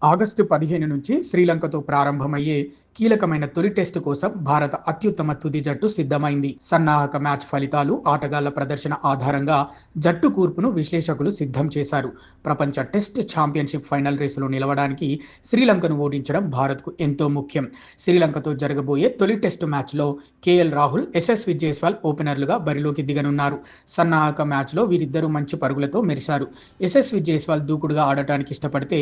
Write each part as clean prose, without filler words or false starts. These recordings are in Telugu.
ఆగస్టు 15 నుంచి శ్రీలంకతో ప్రారంభమయ్యే కీలకమైన తొలి టెస్టు కోసం భారత అత్యుత్తమ తుది జట్టు సిద్ధమైంది. సన్నాహక మ్యాచ్ ఫలితాలు, ఆటగాళ్ల ప్రదర్శన ఆధారంగా జట్టు కూర్పును విశ్లేషకులు సిద్ధం చేశారు. ప్రపంచ టెస్ట్ ఛాంపియన్షిప్ ఫైనల్ రేసులో నిలవడానికి శ్రీలంకను ఓడించడం భారత్కు ఎంతో ముఖ్యం. శ్రీలంకతో జరగబోయే తొలి టెస్టు మ్యాచ్లో కేఎల్ రాహుల్, యశస్వి జైస్వాల్ ఓపెనర్లుగా బరిలోకి దిగనున్నారు. సన్నాహక మ్యాచ్లో వీరిద్దరూ మంచి పరుగులతో మెరిశారు. యశస్వి జైస్వాల్ దూకుడుగా ఆడటానికి ఇష్టపడితే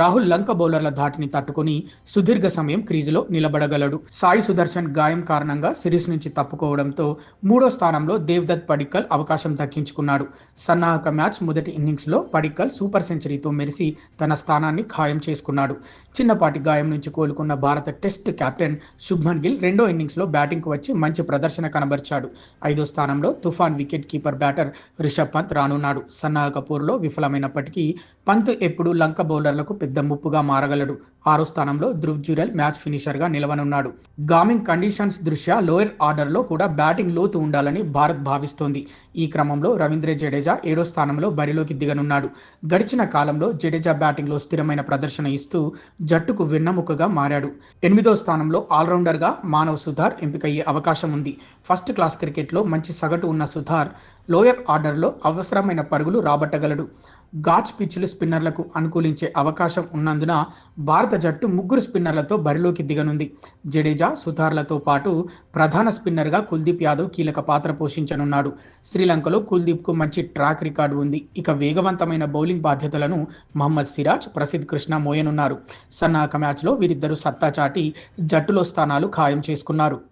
రాహుల్ లంక బౌలర్ల ధాటిని తట్టుకొని సుదీర్ఘ సమయం క్రీజులో నిలబడగలడు. సాయి సుదర్శన్ గాయం కారణంగా సిరీస్ నుంచి తప్పుకోవడంతో మూడో స్థానంలో దేవ్దత్ పడిక్కల్ అవకాశం దక్కించుకున్నాడు. సన్నాహక మ్యాచ్ మొదటి ఇన్నింగ్స్లో పడిక్కల్ సూపర్ సెంచరీతో మెరిసి తన స్థానాన్ని ఖాయం చేసుకున్నాడు. చిన్నపాటి గాయం నుంచి కోలుకున్న భారత టెస్ట్ కెప్టెన్ శుభ్మన్ గిల్ రెండో ఇన్నింగ్స్లో బ్యాటింగ్కు వచ్చి మంచి ప్రదర్శన కనబరిచాడు. ఐదో స్థానంలో తుఫాన్ wicket keeper batter Rishabh Pant రానున్నాడు. సన్నాహక పోరులో విఫలమైనప్పటికీ పంత్ ఎప్పుడూ లంక బౌలర్లకు పెద్ద ముప్పుగా మారగలడు. ఆరో స్థానంలో ధ్రువ్ జురెల్ మ్యాచ్ ఫినిషర్గా నిలవనున్నాడు. గామింగ్ కండిషన్స్ దృష్ట్యా లోయర్ ఆర్డర్లో కూడా బ్యాటింగ్ లోతు ఉండాలని భారత్ భావిస్తోంది. ఈ క్రమంలో రవీంద్ర జడేజా ఏడో స్థానంలో బరిలోకి దిగనున్నాడు. గడిచిన కాలంలో జడేజా బ్యాటింగ్లో స్థిరమైన ప్రదర్శన ఇస్తూ జట్టుకు వెన్నెముకగా మారాడు. ఎనిమిదో స్థానంలో ఆల్రౌండర్గా మానవ్ సుతార్ ఎంపికయ్యే అవకాశం ఉంది. ఫస్ట్ క్లాస్ క్రికెట్లో మంచి సగటు ఉన్న సుతార్ లోయర్ ఆర్డర్లో అవసరమైన పరుగులు రాబట్టగలడు. ఘాట్ పిచ్లు స్పిన్నర్లకు అనుకూలించే అవకాశం ఉన్నందున భారత జట్టు ముగ్గురు స్పిన్నర్లతో బరిలోకి దిగనుంది. జడేజా, సుతార్లతో పాటు ప్రధాన స్పిన్నర్గా కుల్దీప్ యాదవ్ కీలక పాత్ర పోషించనున్నాడు. శ్రీలంకలో కుల్దీప్కు మంచి ట్రాక్ రికార్డు ఉంది. ఇక వేగవంతమైన బౌలింగ్ బాధ్యతలను మహమ్మద్ సిరాజ్, ప్రసిద్ధ్ కృష్ణ మోయనున్నారు. సన్నాహక మ్యాచ్లో వీరిద్దరూ సత్తా చాటి జట్టులో స్థానాలు ఖాయం చేసుకున్నారు.